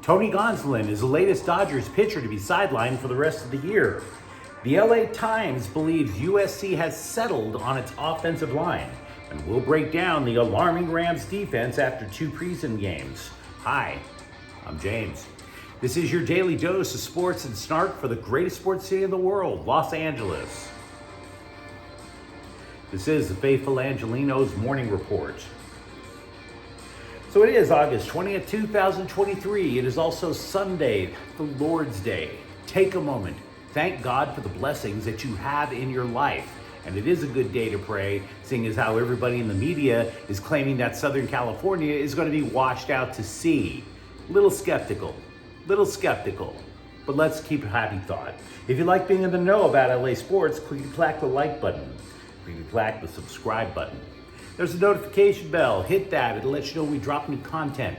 Tony Gonsolin is the latest Dodgers pitcher to be sidelined for the rest of the year. The LA Times believes USC has settled on its offensive line, and we'll break down the alarming Rams defense after 2 preseason games. Hi, I'm James. This is your daily dose of sports and snark for the greatest sports city in the world, Los Angeles. This is the faithful Angelenos Morning Report. So it is August 20th, 2023. It is also Sunday, the Lord's Day. Take a moment. Thank God for the blessings that you have in your life. And it is a good day to pray, seeing as how everybody in the media is claiming that Southern California is going to be washed out to sea. Little skeptical, but let's keep a happy thought. If you like being in the know about LA sports, click the like button. Click the subscribe button. There's a notification bell. Hit that. It'll let you know we drop new content.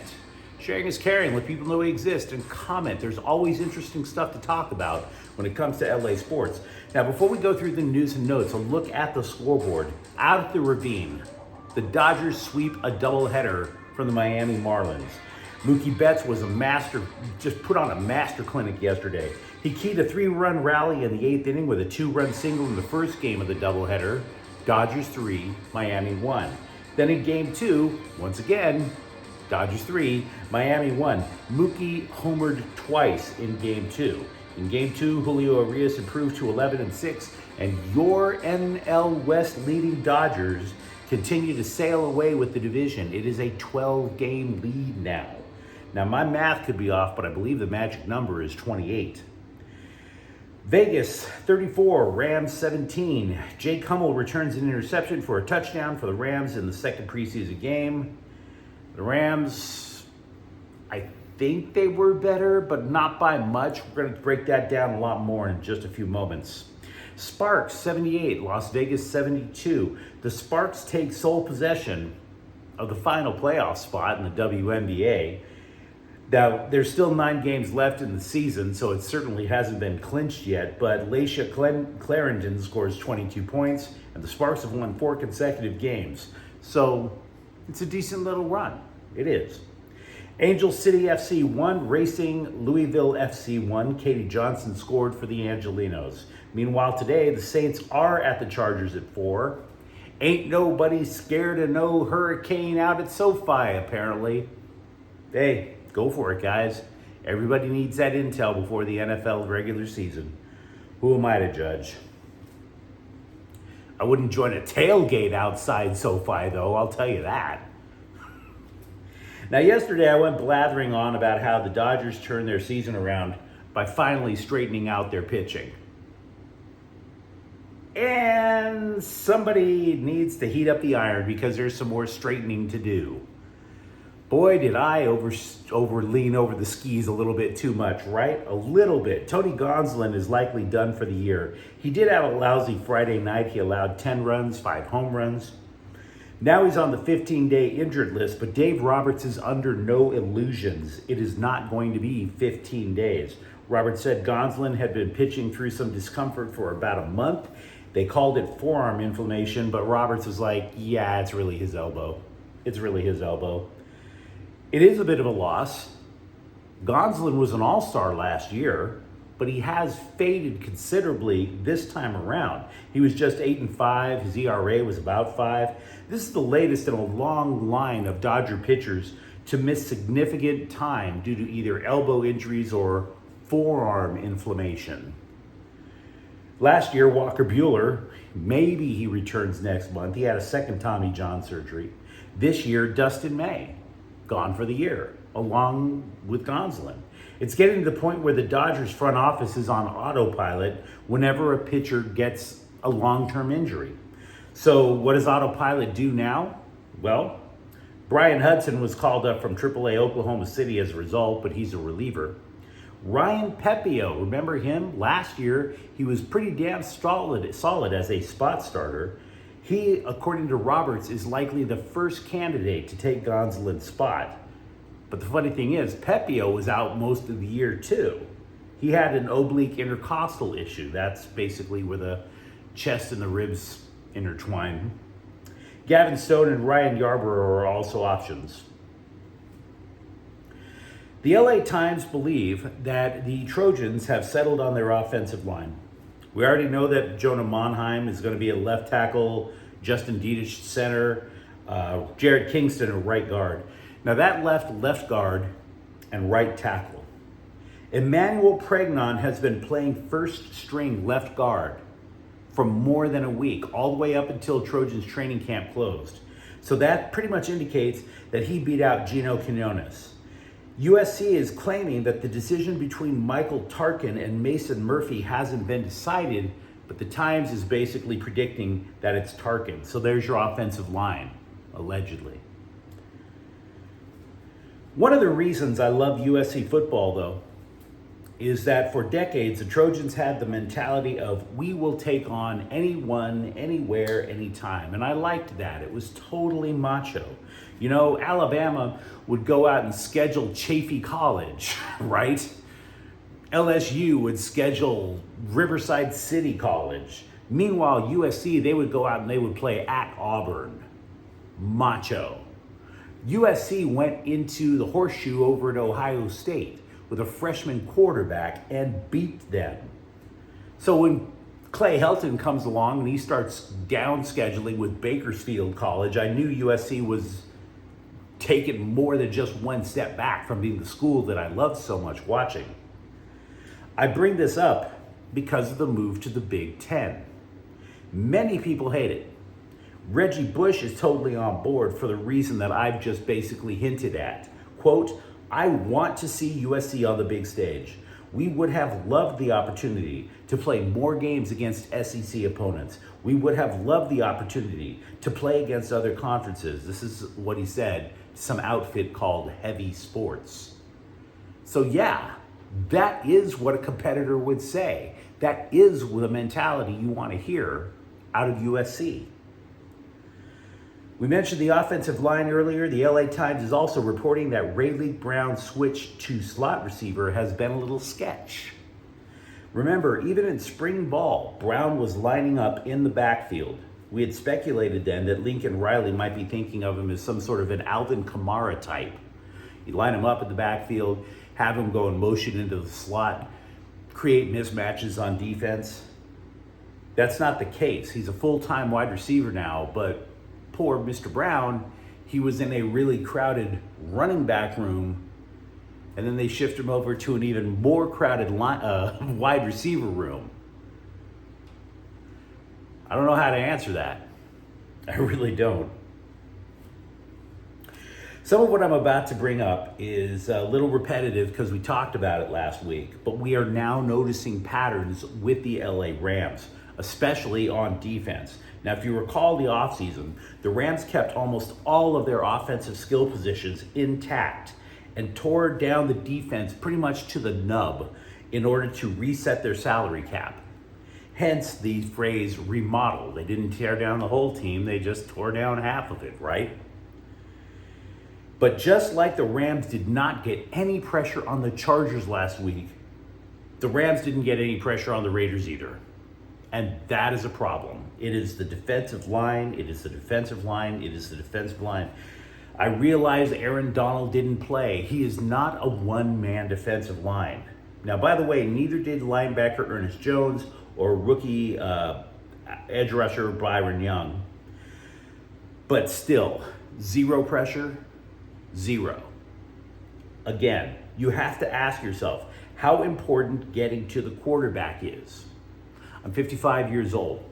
Sharing is caring. Let people know we exist and comment. There's always interesting stuff to talk about when it comes to LA sports. Now, before we go through the news and notes, a look at the scoreboard. Out of the ravine, the Dodgers sweep a doubleheader from the Miami Marlins. Mookie Betts was just put on a master clinic yesterday. He keyed a 3-run rally in the 8th inning with a 2-run single in the first game of the doubleheader. Dodgers 3, Miami 1. Then in game 2, once again, Dodgers 3, Miami 1. Mookie homered twice in game 2. In game 2, Julio Urias improved to 11-6, and your NL West leading Dodgers continue to sail away with the division. It is a 12-game lead now. Now, my math could be off, but I believe the magic number is 28. Vegas 34, Rams 17. Jake Hummel returns an interception for a touchdown for the Rams in the second preseason game. The Rams, I think they were better, but not by much. We're going to break that down a lot more in just a few moments. Sparks 78, Las Vegas 72. The Sparks take sole possession of the final playoff spot in the WNBA. Now, there's still 9 games left in the season, so it certainly hasn't been clinched yet, but Laisha Clarendon scores 22 points, and the Sparks have won 4 consecutive games. So it's a decent little run. It is. Angel City FC 1, Racing Louisville FC 1. Katie Johnson scored for the Angelenos. Meanwhile, today, the Saints are at the Chargers at 4. Ain't nobody scared of no hurricane out at SoFi, apparently. Hey, go for it, guys. Everybody needs that intel before the NFL regular season. Who am I to judge? I wouldn't join a tailgate outside SoFi, though, I'll tell you that. Now, yesterday I went blathering on about how the Dodgers turned their season around by finally straightening out their pitching. And somebody needs to heat up the iron because there's some more straightening to do. Boy, did I lean over the skis a little bit too much, right? A little bit. Tony Gonsolin is likely done for the year. He did have a lousy Friday night. He allowed 10 runs, 5 home runs. Now he's on the 15-day injured list, but Dave Roberts is under no illusions. It is not going to be 15 days. Roberts said Gonsolin had been pitching through some discomfort for about a month. They called it forearm inflammation, but Roberts was like, yeah, it's really his elbow. It's really his elbow. It is a bit of a loss. Gonsolin was an all-star last year, but he has faded considerably this time around. He was just 8-5. His ERA was about 5. This is the latest in a long line of Dodger pitchers to miss significant time due to either elbow injuries or forearm inflammation. Last year, Walker Buehler, maybe he returns next month. He had a second Tommy John surgery. This year, Dustin May, gone for the year, along with Gonsolin. It's getting to the point where the Dodgers front office is on autopilot whenever a pitcher gets a long-term injury. So what does autopilot do now? Well, Brian Hudson was called up from AAA Oklahoma City as a result, but he's a reliever. Ryan Pepiot, remember him? Last year, he was pretty damn solid as a spot starter. He, according to Roberts, is likely the first candidate to take Gonsolin's spot. But the funny thing is, Pepiot was out most of the year too. He had an oblique intercostal issue. That's basically where the chest and the ribs intertwine. Gavin Stone and Ryan Yarbrough are also options. The LA Times believe that the Trojans have settled on their offensive line. We already know that Jonah Monheim is going to be a left tackle, Justin Dietich center, Jared Kingston a right guard. Now that left guard and right tackle. Emmanuel Pregnon has been playing first string left guard for more than a week, all the way up until Trojans training camp closed. So that pretty much indicates that he beat out Gino Quinones. USC is claiming that the decision between Michael Tarkin and Mason Murphy hasn't been decided, but the Times is basically predicting that it's Tarkin. So there's your offensive line, allegedly. One of the reasons I love USC football, though, is that for decades, the Trojans had the mentality of we will take on anyone, anywhere, anytime. And I liked that. It was totally macho. You know, Alabama would go out and schedule Chaffey College, right? LSU would schedule Riverside City College. Meanwhile, USC, they would go out and they would play at Auburn. Macho. USC went into the horseshoe over at Ohio State with a freshman quarterback and beat them. So when Clay Helton comes along and he starts down scheduling with Bakersfield College, I knew USC was taking more than just one step back from being the school that I loved so much watching. I bring this up because of the move to the Big Ten. Many people hate it. Reggie Bush is totally on board for the reason that I've just basically hinted at. Quote, I want to see USC on the big stage. We would have loved the opportunity to play more games against SEC opponents. We would have loved the opportunity to play against other conferences. This is what he said, some outfit called Heavy Sports. So yeah, that is what a competitor would say. That is the mentality you want to hear out of USC. We mentioned the offensive line earlier. The LA Times is also reporting that Rayleigh Brown's switch to slot receiver has been a little sketch. Remember, even in spring ball, Brown was lining up in the backfield. We had speculated then that Lincoln Riley might be thinking of him as some sort of an Alvin Kamara type. You line him up in the backfield, have him go in motion into the slot, create mismatches on defense. That's not the case. He's a full-time wide receiver now, but poor Mr. Brown, he was in a really crowded running back room, and then they shift him over to an even more crowded wide receiver room. I don't know how to answer that. I really don't. Some of what I'm about to bring up is a little repetitive because we talked about it last week, but we are now noticing patterns with the LA Rams, especially on defense. Now, if you recall the offseason, the Rams kept almost all of their offensive skill positions intact and tore down the defense pretty much to the nub in order to reset their salary cap. Hence the phrase remodel. They didn't tear down the whole team, they just tore down half of it, right? But just like the Rams did not get any pressure on the Chargers last week, the Rams didn't get any pressure on the Raiders either. And that is a problem. It is the defensive line. It is the defensive line. It is the defensive line. I realize Aaron Donald didn't play. He is not a one-man defensive line. Now, by the way, neither did linebacker Ernest Jones or rookie edge rusher Byron Young. But still, zero pressure, zero. Again, you have to ask yourself how important getting to the quarterback is. I'm 55 years old.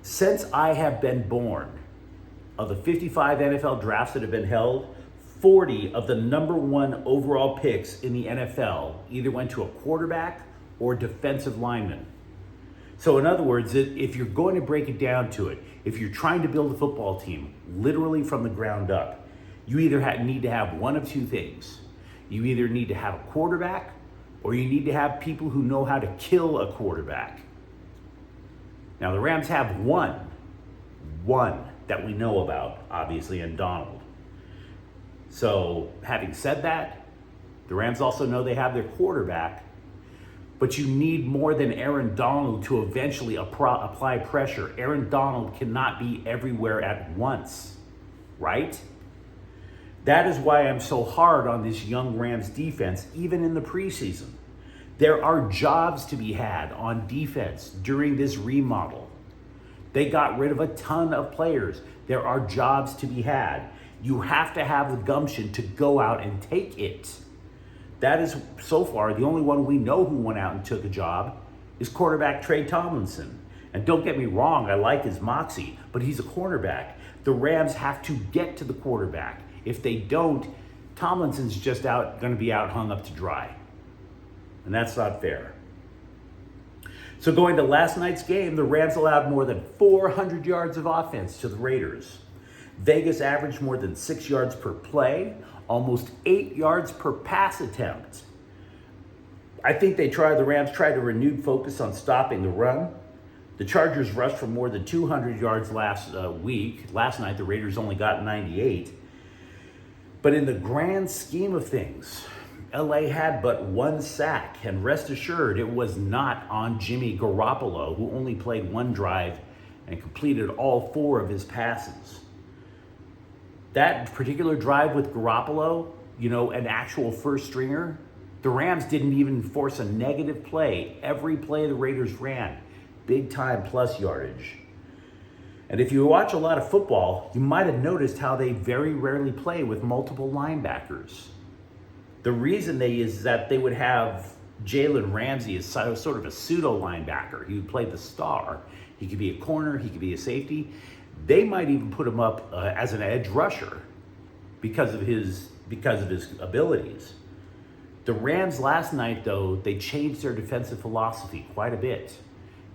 Since I have been born, of the 55 NFL drafts that have been held, 40 of the number one overall picks in the NFL either went to a quarterback or defensive lineman. So in other words, if you're going to break it down to it, if you're trying to build a football team literally from the ground up, you either need to have one of two things. You either need to have a quarterback or you need to have people who know how to kill a quarterback. Now, the Rams have one that we know about, obviously, in Donald. So, having said that, the Rams also know they have their quarterback, but you need more than Aaron Donald to eventually apply pressure. Aaron Donald cannot be everywhere at once, right? That is why I'm so hard on this young Rams defense, even in the preseason. There are jobs to be had on defense during this remodel. They got rid of a ton of players. There are jobs to be had. You have to have the gumption to go out and take it. That is, so far, the only one we know who went out and took a job is quarterback Trey Tomlinson. And don't get me wrong, I like his moxie, but he's a cornerback. The Rams have to get to the quarterback. If they don't, Tomlinson's just going to be out hung up to dry. And that's not fair. So going to last night's game, the Rams allowed more than 400 yards of offense to the Raiders. Vegas averaged more than 6 yards per play, almost 8 yards per pass attempt. I think the Rams tried a renewed focus on stopping the run. The Chargers rushed for more than 200 yards last week. Last night, the Raiders only got 98. But in the grand scheme of things, LA had but one sack, and rest assured it was not on Jimmy Garoppolo, who only played one drive and completed all 4 of his passes. That particular drive with Garoppolo, an actual first stringer, the Rams didn't even force a negative play. Every play the Raiders ran, big time plus yardage. And if you watch a lot of football, you might have noticed how they very rarely play with multiple linebackers. The reason is that they would have Jalen Ramsey as sort of a pseudo linebacker. He would play the star. He could be a corner. He could be a safety. They might even put him up as an edge rusher because of his abilities. The Rams last night, though, they changed their defensive philosophy quite a bit.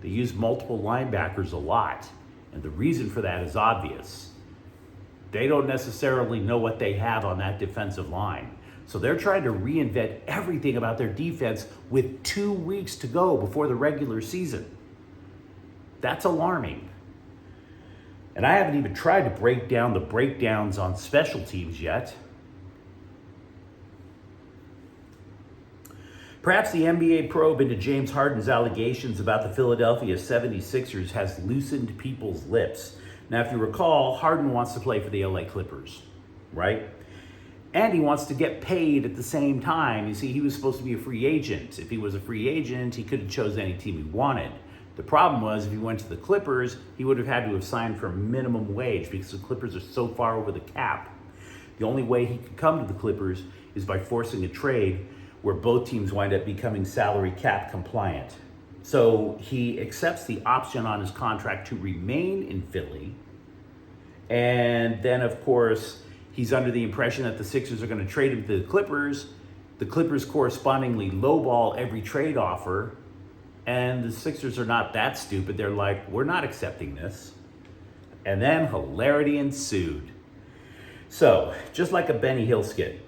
They used multiple linebackers a lot, and the reason for that is obvious. They don't necessarily know what they have on that defensive line. So they're trying to reinvent everything about their defense with 2 weeks to go before the regular season. That's alarming. And I haven't even tried to break down the breakdowns on special teams yet. Perhaps the NBA probe into James Harden's allegations about the Philadelphia 76ers has loosened people's lips. Now, if you recall, Harden wants to play for the LA Clippers, right? And he wants to get paid at the same time. You see, he was supposed to be a free agent. If he was a free agent, he could have chosen any team he wanted. The problem was, if he went to the Clippers, he would have had to have signed for minimum wage because the Clippers are so far over the cap. The only way he could come to the Clippers is by forcing a trade where both teams wind up becoming salary cap compliant. So he accepts the option on his contract to remain in Philly. And then, of course, he's under the impression that the Sixers are going to trade him to the Clippers. The Clippers correspondingly lowball every trade offer. And the Sixers are not that stupid. They're like, we're not accepting this. And then hilarity ensued. So, just like a Benny Hill skit.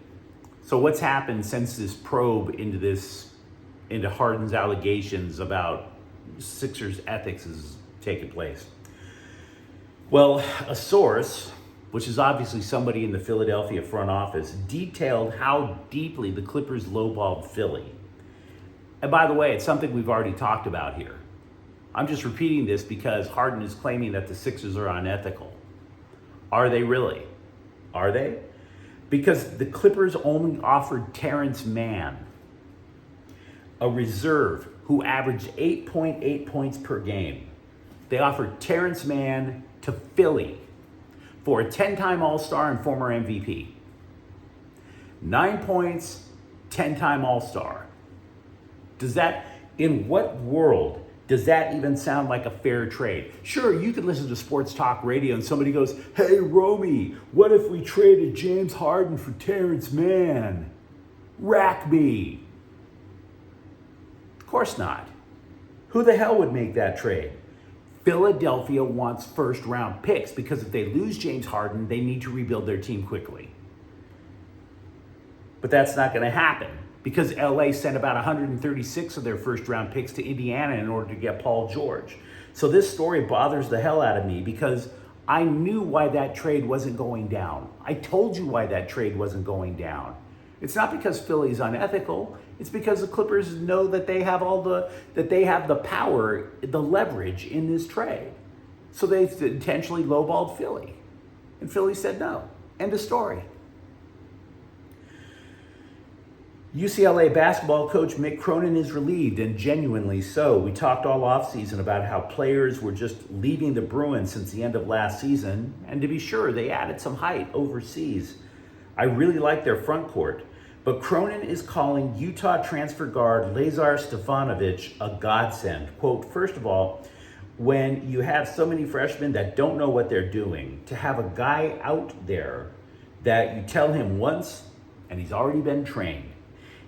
So what's happened since this probe into Harden's allegations about Sixers ethics has taken place? Well, a source, which is obviously somebody in the Philadelphia front office, detailed how deeply the Clippers lowballed Philly. And by the way, it's something we've already talked about here. I'm just repeating this because Harden is claiming that the Sixers are unethical. Are they really? Are they? Because the Clippers only offered Terrence Mann, a reserve who averaged 8.8 points per game. They offered Terrence Mann to Philly for a 10-time All-Star and former MVP. 9 points, 10-time All-Star. In what world does that even sound like a fair trade? Sure, you could listen to sports talk radio and somebody goes, hey, Romy, what if we traded James Harden for Terrence Mann? Rack me. Of course not. Who the hell would make that trade? Philadelphia wants first-round picks because if they lose James Harden, they need to rebuild their team quickly. But that's not going to happen because LA sent about 136 of their first-round picks to Indiana in order to get Paul George. So this story bothers the hell out of me because I knew why that trade wasn't going down. I told you why that trade wasn't going down. It's not because Philly's unethical. It's because the Clippers know that they have the power, the leverage in this trade. So they intentionally lowballed Philly. And Philly said no. End of story. UCLA basketball coach Mick Cronin is relieved, and genuinely so. We talked all offseason about how players were just leaving the Bruins since the end of last season, and to be sure, they added some height overseas. I really like their front court, but Cronin is calling Utah transfer guard Lazar Stefanovic a godsend. Quote, first of all, when you have so many freshmen that don't know what they're doing, to have a guy out there that you tell him once and he's already been trained.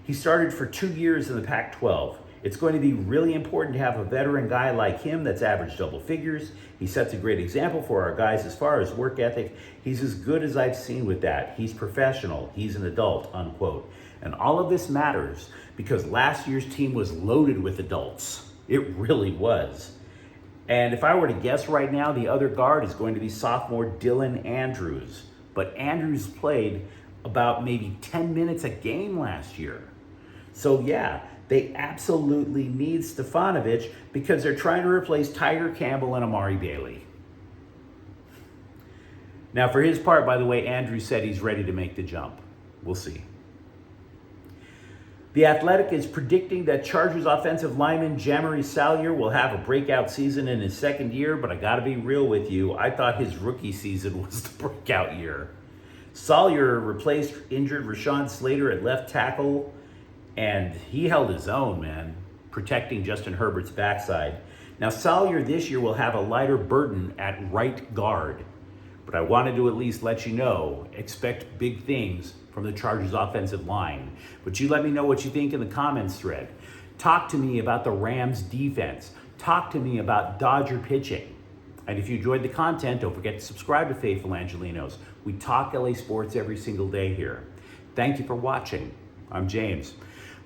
He started for 2 years in the Pac-12. It's going to be really important to have a veteran guy like him that's averaged double figures. He sets a great example for our guys as far as work ethic. He's as good as I've seen with that. He's professional. He's an adult, unquote. And all of this matters because last year's team was loaded with adults. It really was. And if I were to guess right now, the other guard is going to be sophomore Dylan Andrews. But Andrews played about maybe 10 minutes a game last year. So yeah, they absolutely need Stefanovic because they're trying to replace Tiger Campbell and Amari Bailey. Now for his part, by the way, Andrews said he's ready to make the jump. We'll see. The Athletic is predicting that Chargers offensive lineman Jamari Salyer will have a breakout season in his second year, but I gotta be real with you, I thought his rookie season was the breakout year. Salyer replaced injured Rashawn Slater at left tackle, and he held his own, man, protecting Justin Herbert's backside. Now, Salyer this year will have a lighter burden at right guard, but I wanted to at least let you know, expect big things from the Chargers offensive line. But you let me know what you think in the comments thread. Talk to me about the Rams defense. Talk to me about Dodger pitching. And if you enjoyed the content, don't forget to subscribe to Faithful Angelenos. We talk LA sports every single day here. Thank you for watching. I'm James.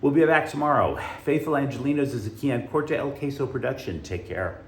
We'll be back tomorrow. Faithful Angelenos is a Kian Corte El Queso production. Take care.